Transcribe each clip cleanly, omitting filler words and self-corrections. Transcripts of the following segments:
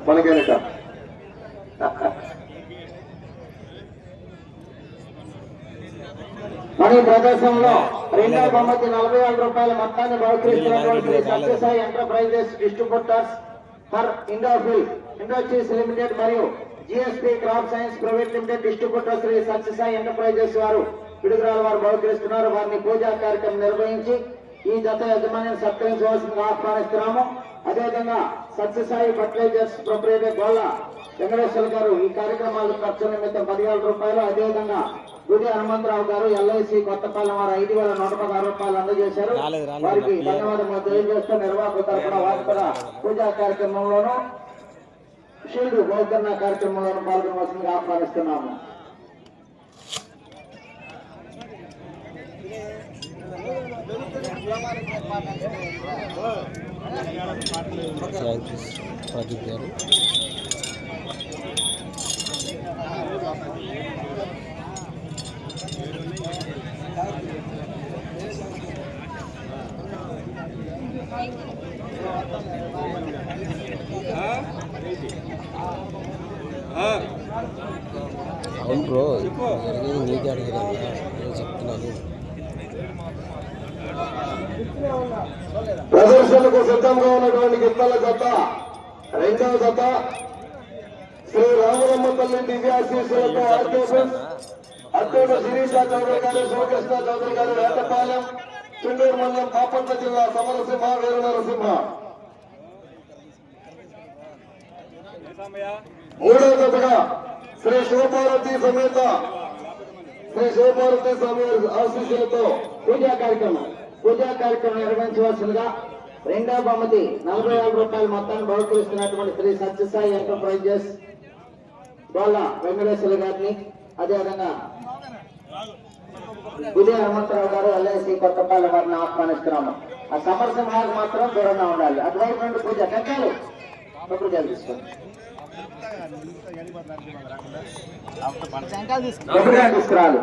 మనకేనట మన ప్రదర్శనలో రెండవ బహుమతి 40,000 రూపాయల మొత్తాన్ని బహుకరిస్తున్నటువంటి Satyasai enterprises distributors for industries limited మరియు GSP crop science private limited distributor Shri Satyasai enterprises వారు పిడుగురాల వారు బహుకరిస్తున్నారు. వారిని పూజా కార్యక్రమం నిర్వహించి ఈ జత యజమానిని సత్కరించవలసిందిగా ఆహ్వానిస్తున్నాము. అదేవిధంగా సత్యసాయి ఫర్టిలైజర్స్ ప్రొపరేటర్ గోళ్ళ వెంకటేశ్వర గారు ఈ కార్యక్రమాలు ఖర్చు నిమిత్తం 10,000 రూపాయలు, అదేవిధంగా గుడి హనుమంతరావు గారు ఎల్ఐసి కొత్తపాలెం వారు 5,116 రూపాయలు అందజేశారు. వారికి ధన్యవాదాలు తెలియజేస్తూ నిర్వాహకుల తరఫున వారి కూడా పూజా కార్యక్రమంలోనూ షీల్డ్ బహుకరణ కార్యక్రమంలోనూ పాల్గొనవలసిందిగా ఆహ్వానిస్తున్నాము. ప్రదీప్ గారు అవును బ్రో, జరిగేది నీకే అడిగేది నేను చెప్తున్నాను. ప్రదర్శనకు సిద్ధంగా ఉన్నటువంటి గిత్తల జత రెండవ జత శ్రీ రామరమ్మ తల్లి దివ్యాశీస్సులతో అద్దూరు శిరీష చౌదరి గారు, శివకృష్ణ చౌదరి గారు, వేటపాలెం, చుండూరు మండలం, బాపట్ల జిల్లా సమరసింహ వీరు నరసింహ. మూడవ జతగా శ్రీ శివపార్వతి సమేత శ్రీ శివపార్వతి స్వామి ఆశీస్సులతో పూజా కార్యక్రమం నిర్వహించవలసిందిగా రెండవ బహుమతి 40,000 రూపాయల మొత్తాన్ని బహుకరిస్తున్నటువంటి శ్రీ సత్యసాయి ఎంటర్ప్రైజెస్ గోళ్ళ వెంకటేశ్వర గారిని, అదేవిధంగా గుడి హనుమంతరావు గారు ఎల్ఐసి కొత్తపాలెం వారిని ఆహ్వానిస్తున్నాము. ఆ సమరసింహాలకు మాత్రం దూరంగా ఉండాలి. అటువైపు నుండి పూజ కట్టాలు తీసుకురాలి.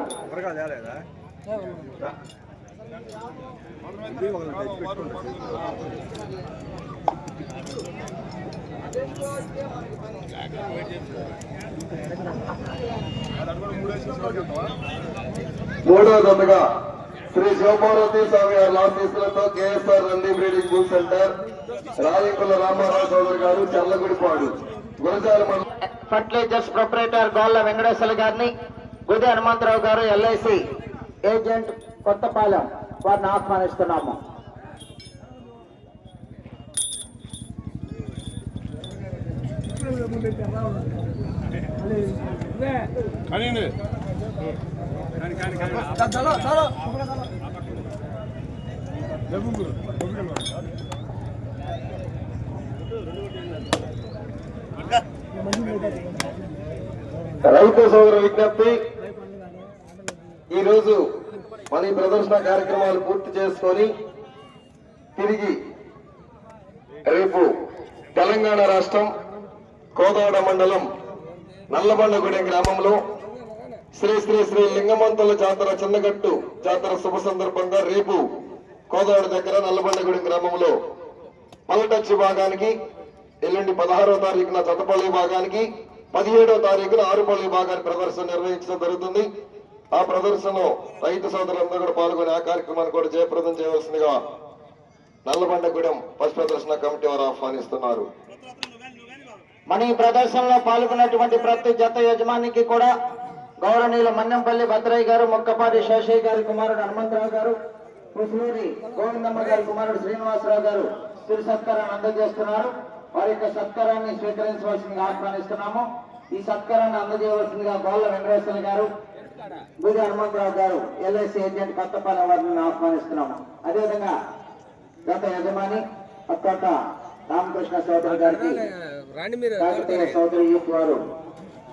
మూడవ జతగా శ్రీ శివపార్వతి స్వామి ఆశీస్సులతో KSR Nandi breeding bull centre Rajakula Ramarao Chowdary గారు, చల్లగుడిపాడు, గురజాల ఫర్టిలైజర్స్ ప్రొపరేటర్ గోళ్ళ వెంకటేశ్వర గారిని, గుడి హనుమంతరావు గారు ఎల్ఐసి ఏజెంట్ కొత్తపాలెం వారిని ఆహ్వానిస్తున్నాము. రైతు సోదరు విజ్ఞప్తి, ఈరోజు మన ఈ ప్రదర్శన కార్యక్రమాలు పూర్తి చేసుకొని తిరిగి రేపు తెలంగాణ రాష్ట్రం కోదాడ మండలం నల్లబండగూడెం గ్రామంలో శ్రీ శ్రీ శ్రీ లింగమంతుల జాతర చిన్నగట్టు జాతర శుభ సందర్భంగా రేపు కోదాడ దగ్గర నల్లబండగూడెం గ్రామంలో పల్లటచ్చి భాగానికి, ఎల్లుండి 16వ తారీఖున జతపల్లి భాగానికి, 17వ తారీఖున ఆరుపల్లి భాగానికి ప్రదర్శన నిర్వహించడం జరుగుతుంది. ఆ ప్రదర్శనలో రైతు సోదరులందరూ కూడా పాల్గొని ఆ కార్యక్రమాన్ని కూడా జయప్రదం చేయవలసిందిగా నల్లబండగూడెం పశు ప్రదర్శన కమిటీ వారు ఆహ్వానిస్తున్నారు. మన ఈ ప్రదర్శనలో పాల్గొన్నటువంటి ప్రతి జత యజమానికి కూడా గౌరవనీయులు మన్నెంపల్లి భద్రయ్య గారు, మొక్కపాటి శేషయ్య గారి కుమారుడు హనుమంతరావు గారు, పుసలూరి గోవిందమ్మ గారి కుమారుడు శ్రీనివాసరావు గారు తిరు సత్కారాన్ని అందజేస్తున్నారు. వారి యొక్క సత్కారాన్ని స్వీకరించవలసిందిగా ఆహ్వానిస్తున్నాము. ఈ సత్కారాన్ని అందజేయవలసిందిగా గోళ్ళ వెంకటేశ్వర గారు, గుడి హనుమంతరావు గారు ఎల్ఐసి ఏజెంట్ కొత్తపాలెం వారిని ఆహ్వానిస్తున్నాము. అదేవిధంగా గత యజమాని అత్తోట రామకృష్ణ చౌదరి గారికి కాకతీయ చౌదరి యూత్ వారు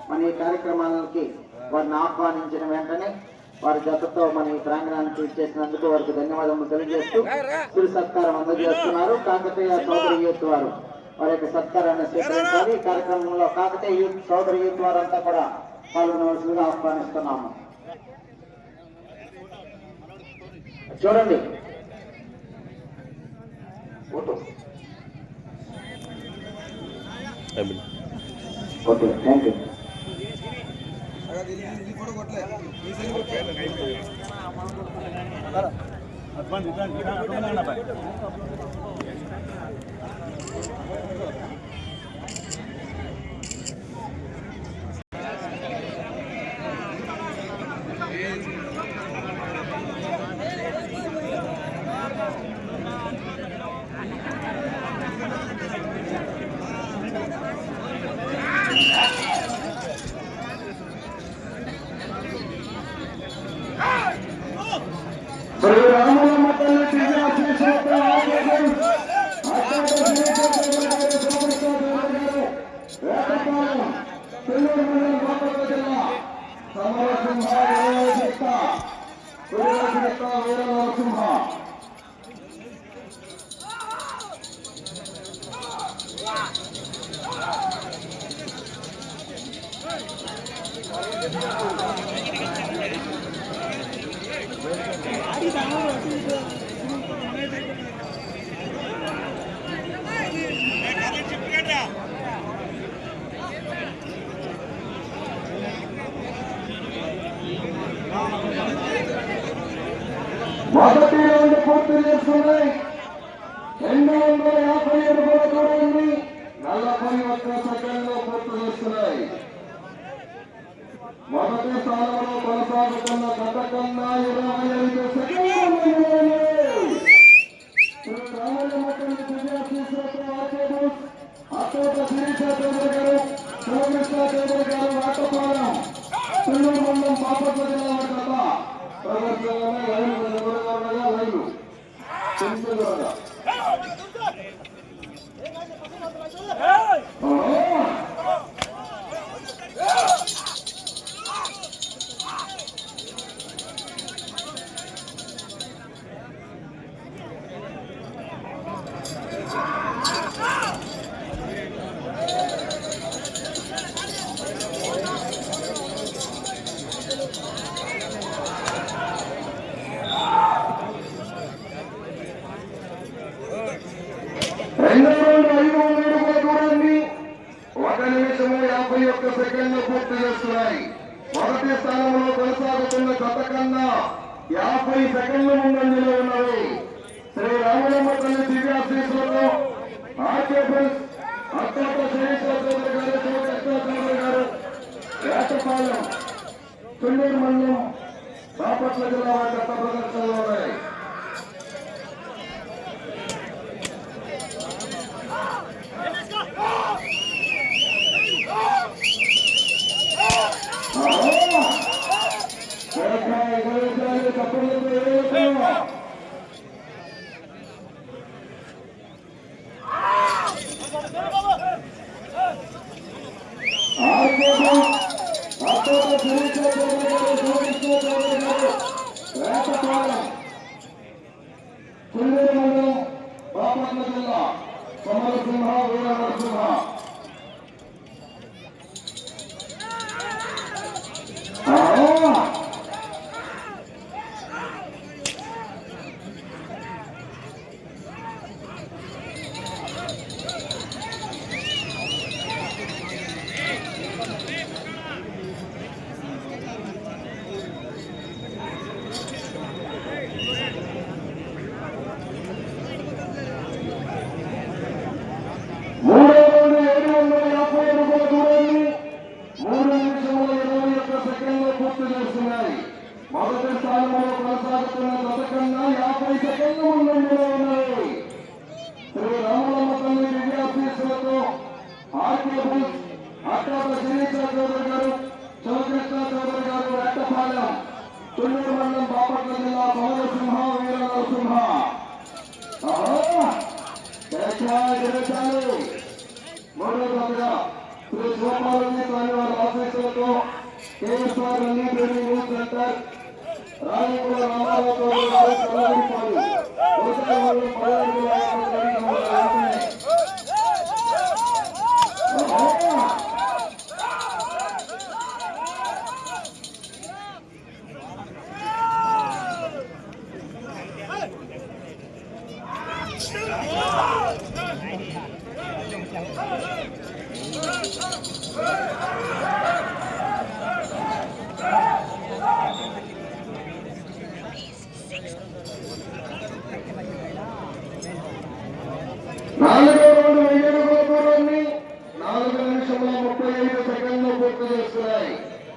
మన ఈ కార్యక్రమాలకి వారిని ఆహ్వానించిన వెంటనే వారి జతతో మన ఈ ప్రాంగణానికి ఇచ్చేసినందుకు వారికి ధన్యవాదాలు తెలియజేస్తూ తిరు సత్కారం అందజేస్తున్నారు. కాకతీయ చౌదరి యూత్ వారు వారి యొక్క సత్కారాన్ని స్వీకరించాలి. ఈ కార్యక్రమంలో కాకతీయ యూత్ చౌదరి యూత్ వారంతా కూడా పాల్గొనవలసిందిగా ఆహ్వానిస్తున్నాము. చూడండి ఓకే థ్యాంక్ యూ. మొదటి రౌండ్ పూర్తి చేస్తున్నాయి. 250 అడుగుల దూరాన్ని 41 సెకండ్లో పూర్తి చేస్తున్నాయి. మొదటి స్థానంలో కొనసాగుతున్న గత కన్నా 25 సెకండ్లు అతోట శిరీష చౌదరి గారు, శివకృష్ణ చౌదరి గారు, ఆటపాలెం తుళ్ళూరు మండలం బాపట్ల జిల్లా గత ప్రదర్శనలోనే లైవ్ తెలుసుగా పూర్తి చేస్తున్నాయి. మొదటి స్థానంలో కొనసాగుతున్న గత కన్నా 50 సెకండ్ల ముందంజలో ఉన్నవి. శ్రీ రామలింగ తల్లి దివ్యాశీస్సులతో ఆర్కేబుల్స్ అత్తోట శిరీష చౌదరి గారు, శివకృష్ణ చౌదరి గారు, వేటపాలెం తుళ్ళూరు మండలం బాపట్ల జిల్లా గత ప్రదర్శనలో ఉన్నాయి. తుళ్ళూరు మండలం బాపట్ల జిల్లా సమరసింహ వీర నరసింహ మొదటి స్థానంలో కొనసాగుతున్న గత కన్నా 50 సెకండ్లు ముందంజలో ఉన్నాయి. శ్రీ రామలమ్మ తల్లి దివ్యాశీస్సులతో ఆర్కేబుల్స్ అత్తోట శిరీష చౌదరి గారు, శివకృష్ణ చౌదరి గారు, వేటపాలెం తుళ్ళూరు మండలం బాపట్ల జిల్లా సమరసింహ వీర నరసింహ మూడో దశగా శ్రీ శివపాలని స్వామి వారి ఆశీస్సులతో కేఎస్ఆర్ అన్ని training youth centre Rayapudi Ramarao Chowdary గారు, కల్లూరిపాడు వ్యవసాయ నాలుగో రౌండ్ 1000 అడుగుల దూరాన్ని 4 నిమిషముల 35 సెకండ్లు పూర్తి చేస్తున్నాయి.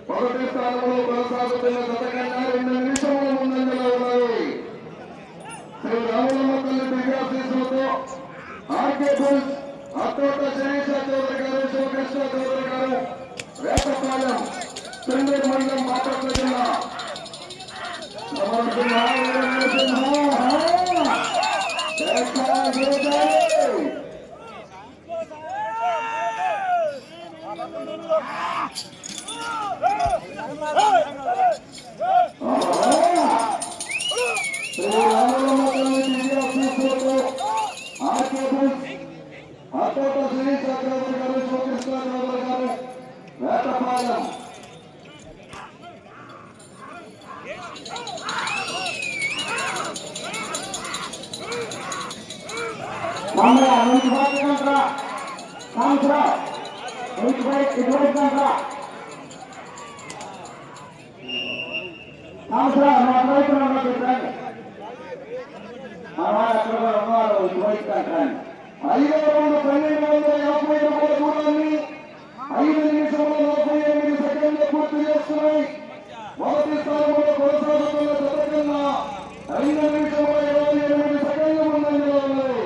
మొదటి స్థానంలో కొనసాగుతున్న జత కన్నా 2 నిమిషముల ముందంజలో ఉన్నాయి. శ్రీ రాములమ్మ తల్లి దివ్యాశీస్సులతో ఆర్కే బుల్స్, అత్తోట శిరీష చౌదరి గారు, శివకృష్ణ చౌదరి గారు, వేటపాలెం, చెన్నూరు మండలం, బాపట్ల జిల్లా అత్తోట శిరీష చౌదరి గారు, శివకృష్ణ చౌదరి గారు, వేటపాలెం. ఐదో రౌండ్ 1250 అడుగుల దూరాన్ని 5 నిమిషముల 48 సెకండ్లు పూర్తి చేస్తున్నాయి. మొదటి స్థానంలో కొనసాగుతున్న జత కన్నా 2 నిమిషముల 28 సెకండ్లు ముందంజలో ఉన్నాయి.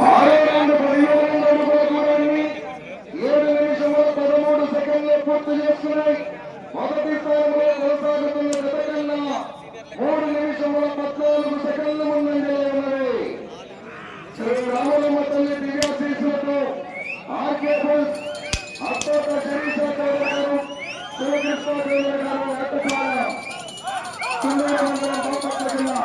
ఆరో రౌండ్ 17 అడుగుల దూరాన్ని 7 నిమిషముల 13 సెకండ్లు పూర్తి చేస్తున్నాయి. మొదటి స్థానంలో కొనసాగుతున్న జత కన్నా 3 నిమిషముల 14 సెకండ్లు ముందంజలో ఉన్నది. శ్రీ రాములమ్మ తల్లి దివ్యాశీస్సులతో ఆర్కే బుల్స్, అత్తోట శిరీష చౌదరి గారు, శివకృష్ణ చౌదరి గారు, వేటపాలెం, చెన్నూరు మండలం, బాపట్ల జిల్లా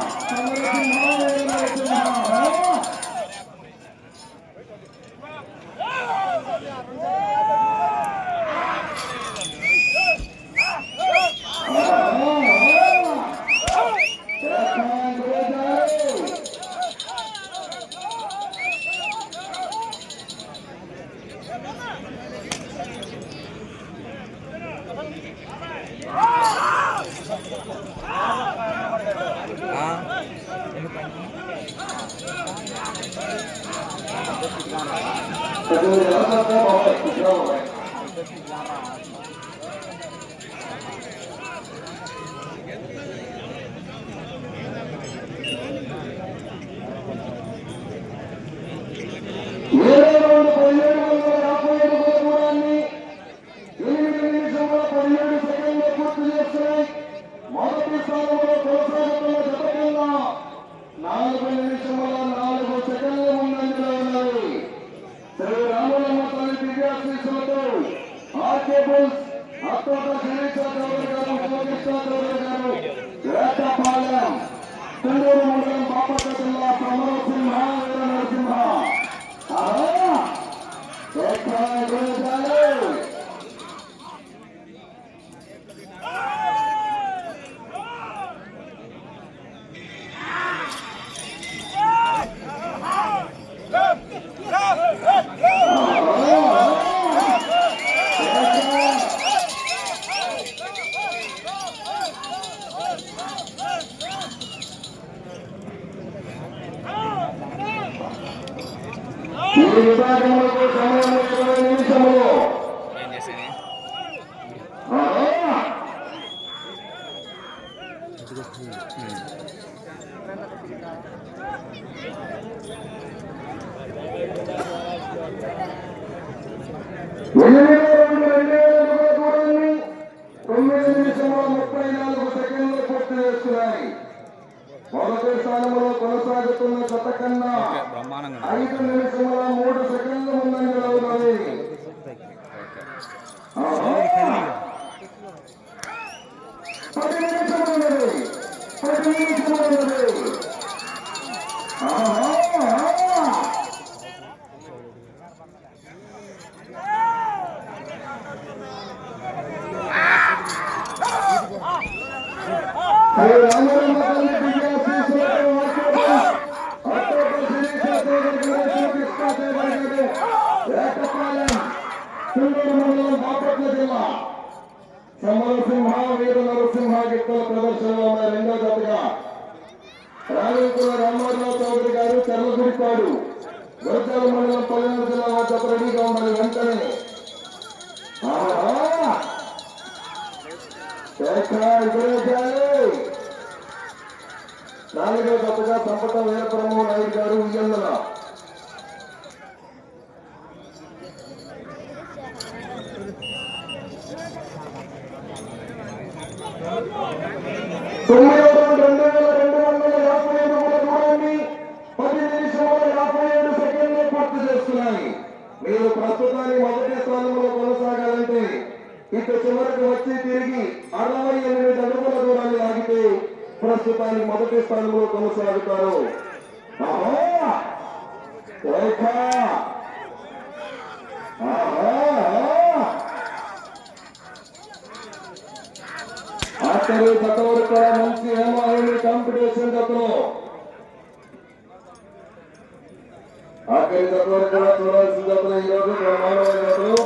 మొదటి స్థానంలో కొనసాగుతున్న జత కన్నా 4 నిమిషముల 4 సెకండ్ల ముందంజలో ఉన్నాయి. శ్రీ రాములమ్మ తల్లి దివ్యాశీస్సులతో ఆర్కే బుల్స్, అత్తోట శిరీష చౌదరి గారు, శివకృష్ణ చౌదరి గారు, వేటపాలెం, చెన్నూరు మండలం, బాపట్ల జిల్లా సమరసింహ, వీర నరసింహ. ఈ విభాగములకు సమయం 20 నిమిషములు. మొదటి స్థానంలో కొనసాగుతున్న జత కన్నా 5 నిమిషముల 3 సెకండ్ల ముందంజలో ఉన్నది. 10 నిమిషములు బాపట్ల జిల్లా సమరసింహ వీర నరసింహ గిత్తల ప్రదర్శనలో ఉన్న రెండో జతగా రాజేంద్ర రామారావు చౌదరి గారు చర్లగుడిపాడు గోచాల మండలం పల్లెనూరు జిల్లా జత రెడీగా ఉండాలి. వెంటనే నాలుగో జతగా సంపట వీరబ్రహ్మ నాయుడు గారు ఉయ్యందల. తొమ్మిదో రౌండ్ 2257 దూరాన్ని 10 నిమిషముల 57 సెకండ్లు పూర్తి చేస్తున్నాయి. మీరు ప్రస్తుతానికి మొదటి స్థానంలో కొనసాగాలంటే ఇక చివరికి వచ్చి తిరిగి 68 అడుగుల దూరాన్ని ఆగితే ప్రస్తుతానికి మొదటి స్థానంలో కొనసాగుతారు. ఆఖరి జత వరకు కూడా మంచి ఏమాయి కాంపిటీషన్ జతలో ఆఖరి జత వరకు కూడా చూడాల్సిన జతలు ఈరోజు బ్రహ్మాండమైన జతలు.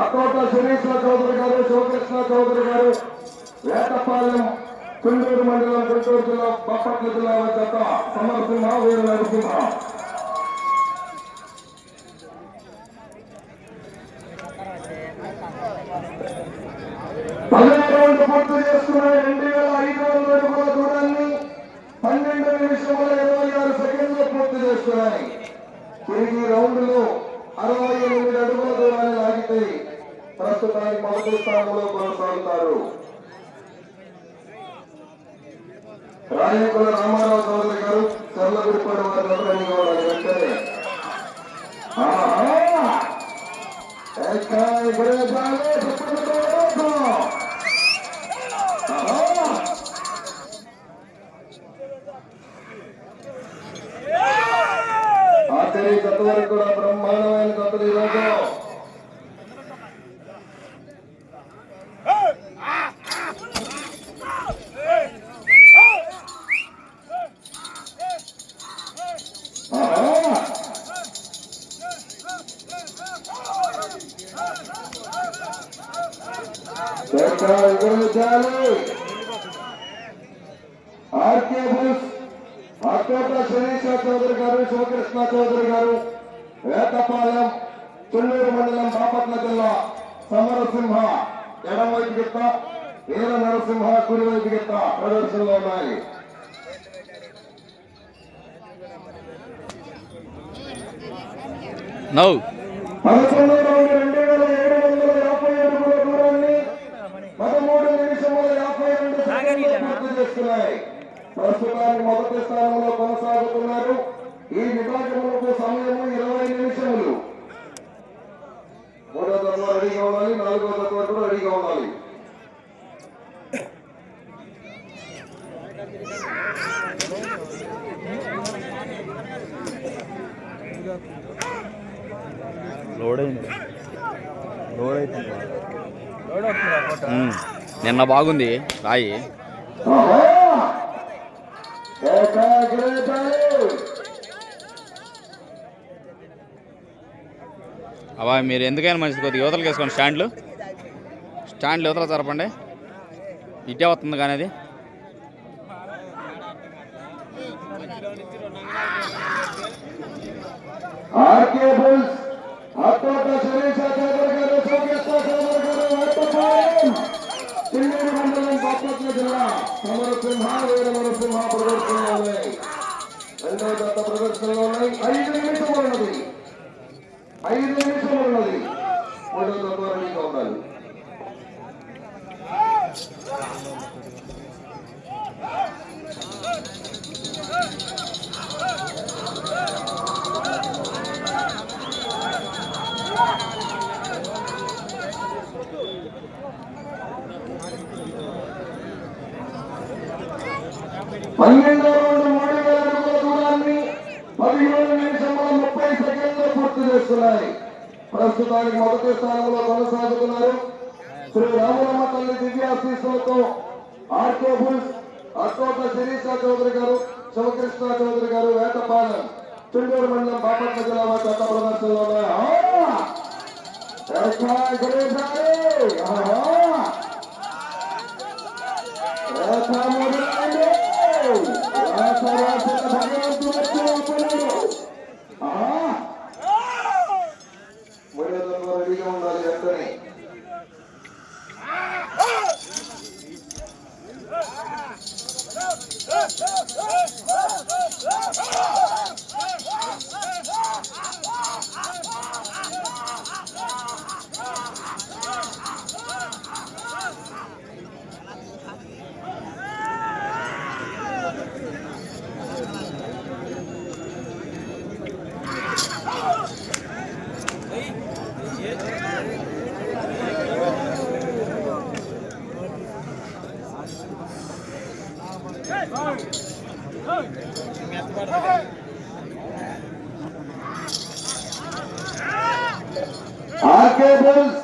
అకోట శ్రీకృష్ణ చౌదరి గారు, శివకృష్ణ చౌదరి గారు, వేటపాలెం కుండూరు మండలం, గుంటూరు జిల్లా, బాపట్ల జిల్లా జత సమరసింహ వీర నరసింహ. పూర్తి చేస్తున్నాయి. 2500 అడుగుల దూరాన్ని 12 నిమిషముల 26 సెకండ్లు పూర్తి చేస్తున్నాయి. తిరిగి రౌండ్ లో 68 అడుగుల దూరాన్ని లాగితే ప్రస్తుతానికి మొదటి స్థానంలో కొనసాగుతారు. రాయకుల రామారావు చౌదరి గారు చర్లగుడిపాడు వారి రెడీగా ఉండాలి. వెంటనే ఆఖరి జత వరకు కూడా బ్రహ్మాండమైన జతలు ఈరోజు. అకోట శ్రీకృష్ణ చౌదరి గారు, శివకృష్ణ చౌదరి గారు, వేటపాలెం కుండూరు మండలం, బాపట్ల జిల్లా సమరసింహ ఎడమవైపు గిత్త, వీర నరసింహ కుడివైపు గిత్త ప్రదర్శనలో ఉన్నాయి. పదకొండో రౌండ్ 2750 అడుగుల దూరాన్ని 13 నిమిషముల 52 సెకండ్లు పూర్తి చేస్తున్నాయి. ప్రస్తుతానికి మొదటి స్థానంలో కొనసాగుతున్నారు. ఈ విభాగములకు సమయము 20 నిమిషములు. మూడో తత్వ రెడీగా ఉండాలి, నాలుగో తత్వ కూడా రెడీగా ఉండాలి. లోడ్ అయింది. నిన్న బాగుంది రాయి. అవా మీరు ఎందుకైనా మంచిది కొద్దిగా యువతలకు వేసుకోండి. స్టాండ్లు యువతల జరపండి. ఇటే వస్తుంది కానీ అది జిల్లా సమరసింహ వీర నరసింహ ప్రదర్శనలో ఉన్నాయి. రెండవ జత ప్రదర్శనలో ఉన్నాయి. 5 నిమిషములు ఉన్నది. మూడవ జత రెడీగా ఉండాలి. పన్నెండవ రౌండ్ 3000 అడుగుల దూరాన్ని 17 నిమిషముల 30 సెకండ్లు పూర్తి చేస్తున్నాయి. ప్రస్తుతానికి మొదటి స్థానంలో కొనసాగుతున్నారు. శ్రీ రాములమ్మ తల్లి దివ్యాశీస్సులతో ఆర్కే బుల్స్, అత్తోట శిరీష చౌదరి గారు, శివకృష్ణ చౌదరి గారు, వేటపాలెం, చుండూరు మండలం, బాపట్ల జిల్లా గత ప్రదర్శనలో రెడీగా ఉండాలి. వెంటనే ఆర్కే బుల్స్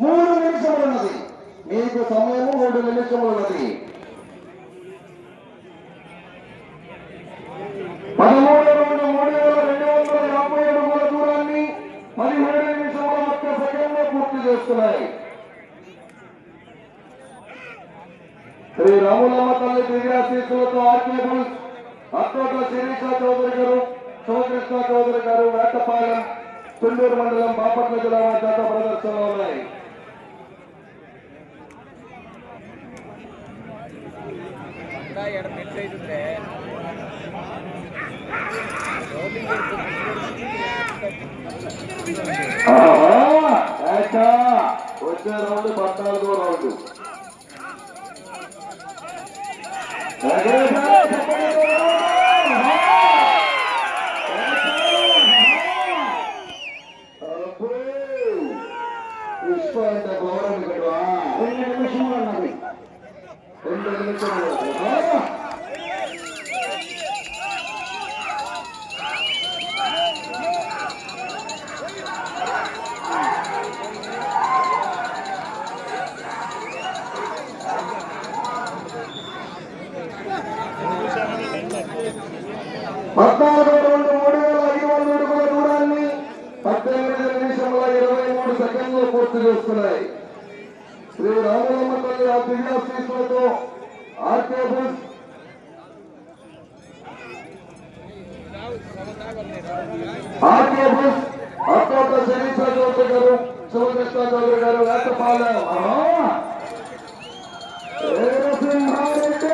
3 నిమిషములు ఉన్నది. మీకు సమయము 3 నిమిషములు ఉన్నది. 13 రౌండ్ 3250 అడుగుల దూరాన్ని 17 నిమిషముల 30 సెకండ్లు పూర్తి చేస్తున్నాయి. శ్రీ రాములమ్మ తల్లి దివ్యాశీస్సులతో ఆర్కే బుల్స్, అత్తోట శిరీష చౌదరి గారు, శివకృష్ణ చౌదరి గారు, వేటపాలెం, చుండూరు మండలం, బాపట్ల జిల్లా గత ప్రదర్శనలో ఉన్నాయి. వచ్చే రౌండ్ 14వ రౌండ్. పుష్ప అంటే గౌరవం కదా. 2 నిమిషములు ఉన్నది. 2 నిమిషములు. పద్నాలుగో రౌండ్ 3500 అడుగుల దూరాన్ని 18 నిమిషముల 23 సెకండ్లు పూర్తి చేస్తున్నాయి. శ్రీ రాములమ్మ తల్లి ఆ దివ్యాశీస్సులతో ఆర్కే బుల్స్, అత్తోట శిరీష చౌదరి గారు, శివకృష్ణ చౌదరి గారు, వేటపాలెం, సింహారెడ్డి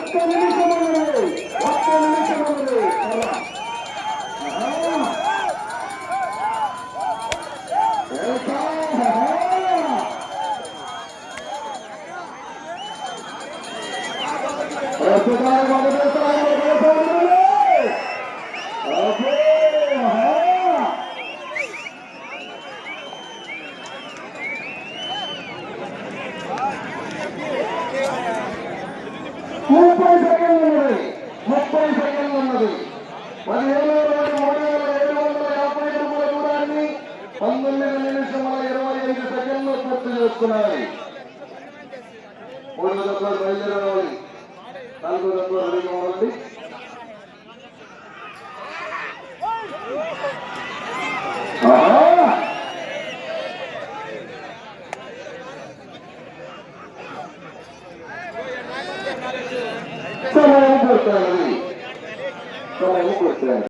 1 నిమిషములు. Seconds. చేసుకున్నాయి. 3 జతలు బయలుదేరాలి. 4 జతలు రెడీగా ఉండండి. సమయం పూర్తయింది.